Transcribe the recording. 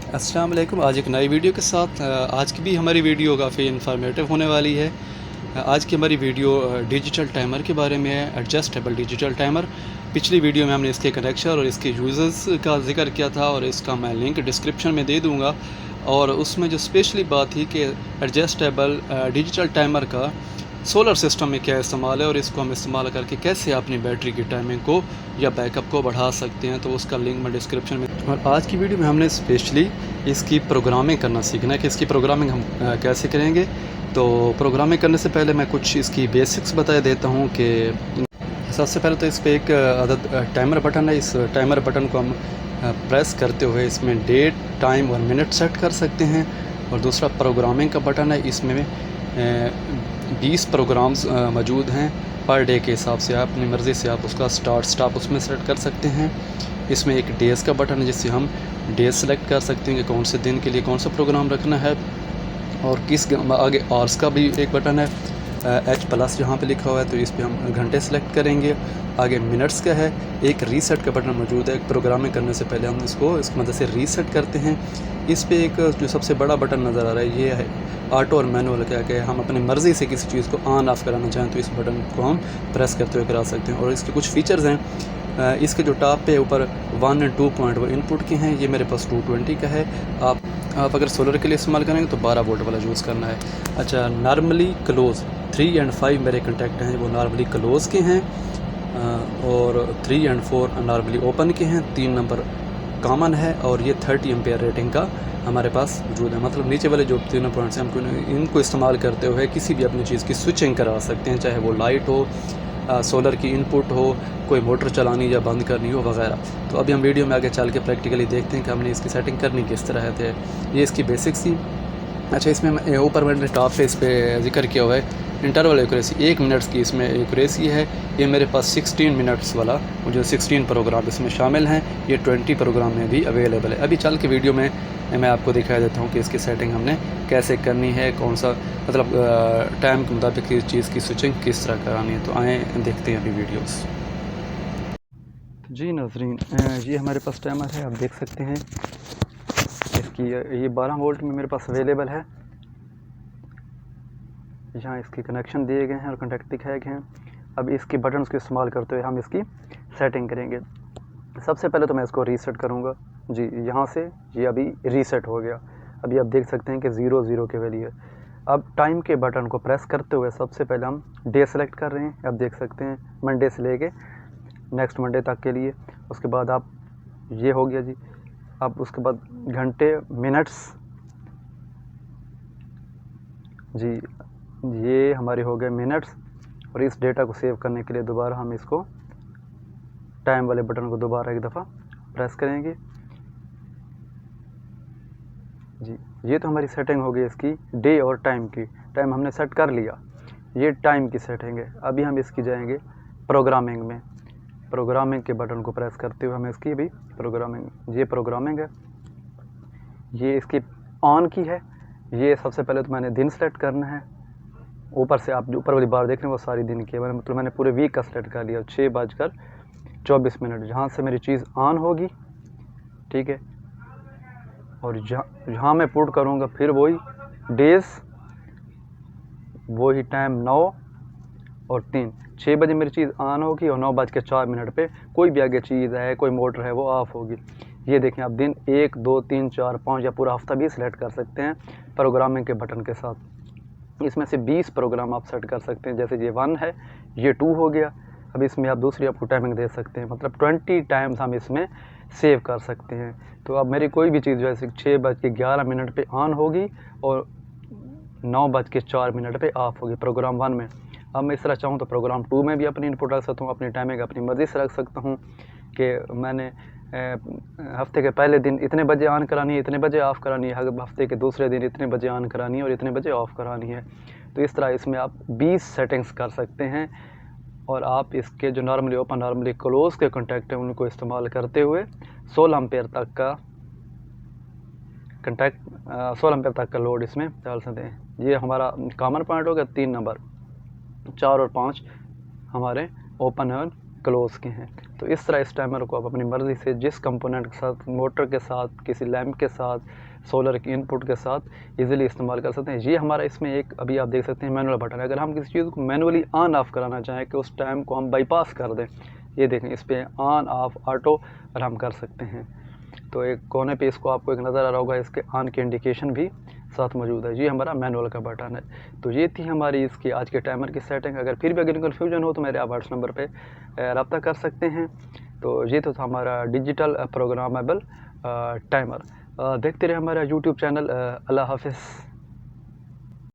अस्सलाम वालेकुम। आज एक नई वीडियो के साथ आज की भी हमारी वीडियो काफ़ी इन्फॉर्मेटिव होने वाली है। आज की हमारी वीडियो डिजिटल टाइमर के बारे में है, एडजस्टेबल डिजिटल टाइमर। पिछली वीडियो में हमने इसके कनेक्शन और इसके यूज़र्स का जिक्र किया था और इसका मैं लिंक डिस्क्रिप्शन में दे दूँगा। और उसमें जो स्पेशली बात थी कि एडजस्टेबल डिजिटल टाइमर का सोलर सिस्टम में क्या इस्तेमाल है और इसको हम इस्तेमाल करके कैसे अपनी बैटरी की टाइमिंग को या बैकअप को बढ़ा सकते हैं, तो उसका लिंक मैं डिस्क्रिप्शन में। और आज की वीडियो में हमने स्पेशली इसकी प्रोग्रामिंग करना सीखना है कि इसकी प्रोग्रामिंग हम कैसे करेंगे। तो प्रोग्रामिंग करने से पहले मैं कुछ इसकी बेसिक्स बता देता हूँ कि सबसे पहले तो इस पर एक टाइमर बटन है। इस टाइमर बटन को हम प्रेस करते हुए इसमें डेट, टाइम और मिनट सेट कर सकते हैं। और दूसरा प्रोग्रामिंग का बटन है, इसमें 20 प्रोग्राम्स मौजूद हैं। पर डे के हिसाब से आप अपनी मर्ज़ी से आप उसका स्टार्ट स्टॉप उसमें सेलेक्ट कर सकते हैं। इसमें एक डेज़ का बटन है जिससे हम डेज सेलेक्ट कर सकते हैं कि कौन से दिन के लिए कौन सा प्रोग्राम रखना है। और किस आगे आवर्स का भी एक बटन है, H+ जहाँ पे लिखा हुआ है, तो इस पर हम घंटे सेलेक्ट करेंगे। आगे मिनट्स का है, एक रीसेट का बटन मौजूद है। प्रोग्रामिंग करने से पहले हम इसको मदद से रीसेट करते हैं। इस पे एक जो सबसे बड़ा बटन नज़र आ रहा है ये है ऑटो और मैनुअल क्या कि हम अपनी मर्ज़ी से किसी चीज़ को ऑन ऑफ़ कराना चाहें तो इस बटन को हम प्रेस करते हुए करा सकते हैं। और इसके कुछ फ़ीचर्स हैं। इसके जो टॉप पे ऊपर 1 और 2 पॉइंट वो इनपुट के हैं, ये मेरे पास 220 का है। आप अगर सोलर के लिए इस्तेमाल करेंगे तो 12 वोल्ट वाला यूज़ करना है। अच्छा, नॉर्मली क्लोज़ 3 और 5 मेरे कॉन्टैक्ट हैं वो नॉर्मली क्लोज़ के हैं, और 3 और 4 नॉर्मली ओपन के हैं। 3 नंबर कॉमन है और ये 30 एम्पेयर रेटिंग का हमारे पास मौजूद है। मतलब नीचे वाले जो तीनों पॉइंट्स हैं हम इनको इस्तेमाल करते हुए किसी भी अपनी चीज़ की स्विचिंग करा सकते हैं, चाहे वो लाइट हो, सोलर की इनपुट हो, कोई मोटर चलानी या बंद करनी हो वगैरह। तो अभी हम वीडियो में आगे चल के प्रैक्टिकली देखते हैं कि हमने इसकी सेटिंग करनी किस तरह है। ये इसकी बेसिक्स थी। अच्छा, इसमें ऊपर मैंने टॉप पे इस पर जिक्र किया हुआ है इंटरवल एक्यूरेसी, 1 मिनट्स की इसमें एक्यूरेसी है। ये मेरे पास 16 मिनट्स वाला मुझे 16 प्रोग्राम इसमें शामिल हैं। ये 20 प्रोग्राम में भी अवेलेबल है। अभी चल के वीडियो में मैं आपको दिखा देता हूँ कि इसकी सेटिंग हमने कैसे करनी है, कौन सा मतलब टाइम के मुताबिक इस चीज़ की स्विचिंग किस तरह करानी है। तो आए देखते हैं अभी वीडियोस। जी नाज़रीन, ये हमारे पास टाइमर है, आप देख सकते हैं। इसकी ये 12 वोल्ट में मेरे पास अवेलेबल है। यहाँ इसके कनेक्शन दिए गए हैं और कॉन्टैक्ट दिखाए गए हैं। अब इसके बटन्स को इस्तेमाल करते हुए हम इसकी सेटिंग करेंगे। सबसे पहले तो मैं इसको रीसेट करूँगा। जी, यहाँ से ये अभी रीसेट हो गया। अभी आप देख सकते हैं कि 0 के वैल्यू है। अब टाइम के बटन को प्रेस करते हुए सबसे पहले हम डे सेलेक्ट कर रहे हैं। आप देख सकते हैं मंडे से लेके नेक्स्ट मंडे तक के लिए। उसके बाद आप ये हो गया जी। अब उसके बाद घंटे, मिनट्स, जी ये हमारे हो गए मिनट्स। और इस डेटा को सेव करने के लिए दोबारा हम इसको टाइम वाले बटन को दोबारा एक दफ़ा प्रेस करेंगे। जी, ये तो हमारी सेटिंग हो गई इसकी डे और टाइम की। टाइम हमने सेट कर लिया, ये टाइम की सेटिंग है। अभी हम इसकी जाएंगे प्रोग्रामिंग में। प्रोग्रामिंग के बटन को प्रेस करते हुए हम इसकी भी प्रोग्रामिंग, ये प्रोग्रामिंग है, ये इसकी ऑन की है। ये सबसे पहले तो मैंने दिन सेलेक्ट करना है। ऊपर से आप जो ऊपर वाली बार देख रहे हैं वो सारी दिन की है। मतलब मैंने पूरे वीक का सेलेक्ट कर लिया। 6:24 जहाँ से मेरी चीज़ ऑन होगी, ठीक है। और जहाँ मैं पुट करूँगा फिर वही डेज़, वही टाइम 9 और 3। 6 बजे मेरी चीज़ ऑन होगी और 9:04 पे कोई भी आगे चीज़ है, कोई मोटर है, वो ऑफ़ होगी। ये देखें आप दिन 1, 2, 3, 4, 5 या पूरा हफ्ता भी सेलेक्ट कर सकते हैं प्रोग्रामिंग के बटन के साथ। इसमें से 20 प्रोग्राम आप सेट कर सकते हैं। जैसे ये 1 है, ये 2 हो गया। अब इसमें आप दूसरी आपको टाइमिंग दे सकते हैं, मतलब 20 टाइम्स हम इसमें सेव कर सकते हैं। तो अब मेरी कोई भी चीज़ जैसे 6:11 पे ऑन होगी और 9:04 पे ऑफ होगी प्रोग्राम 1 में। अब मैं इस तरह चाहूँ तो प्रोग्राम 2 में भी अपनी इनपुट रख सकता हूँ, अपनी टाइमिंग अपनी मर्ज़ी से रख सकता हूँ कि मैंने हफ्ते के पहले दिन इतने बजे ऑन करानी है, इतने बजे ऑफ़ करानी है, हफ्ते के दूसरे दिन इतने बजे ऑन करानी है और इतने बजे ऑफ़ करानी है। तो इस तरह इसमें आप 20 सेटिंग्स कर सकते हैं। और आप इसके जो नॉर्मली ओपन, नॉर्मली क्लोज़ के कॉन्टैक्ट हैं उनको इस्तेमाल करते हुए 16 एम्पेयर तक का कॉन्टैक्ट, 16 एम्पेयर तक का लोड इसमें डाल सकते हैं। ये हमारा कॉमन पॉइंट हो गया 3 नंबर। 4 और 5 हमारे ओपन और क्लोज के हैं। तो इस तरह इस टाइमर को आप अपनी मर्ज़ी से जिस कंपोनेंट के साथ, मोटर के साथ, किसी लैंप के साथ, सोलर की इनपुट के साथ इजीली इस्तेमाल कर सकते हैं। ये हमारा इसमें एक अभी आप देख सकते हैं मैनुअल बटन है। अगर हम किसी चीज़ को मैनुअली ऑन ऑफ कराना चाहें कि उस टाइम को हम बाईपास कर दें, ये देखें इस पर ऑन ऑफ ऑटो और हम कर सकते हैं। तो एक कोने पे इसको आपको एक नज़र आ रहा होगा, इसके ऑन की इंडिकेशन भी साथ मौजूद है। ये हमारा मैनुअल का बटन है। तो ये थी हमारी इसकी आज के टाइमर की सेटिंग। अगर फिर भी अगर कन्फ्यूजन हो तो मेरे आप व्हाट्सएप नंबर पे रब्ता कर सकते हैं। तो ये तो था हमारा डिजिटल प्रोग्रामेबल टाइमर। देखते रहे हमारा यूट्यूब चैनल। अल्लाह हाफिज़।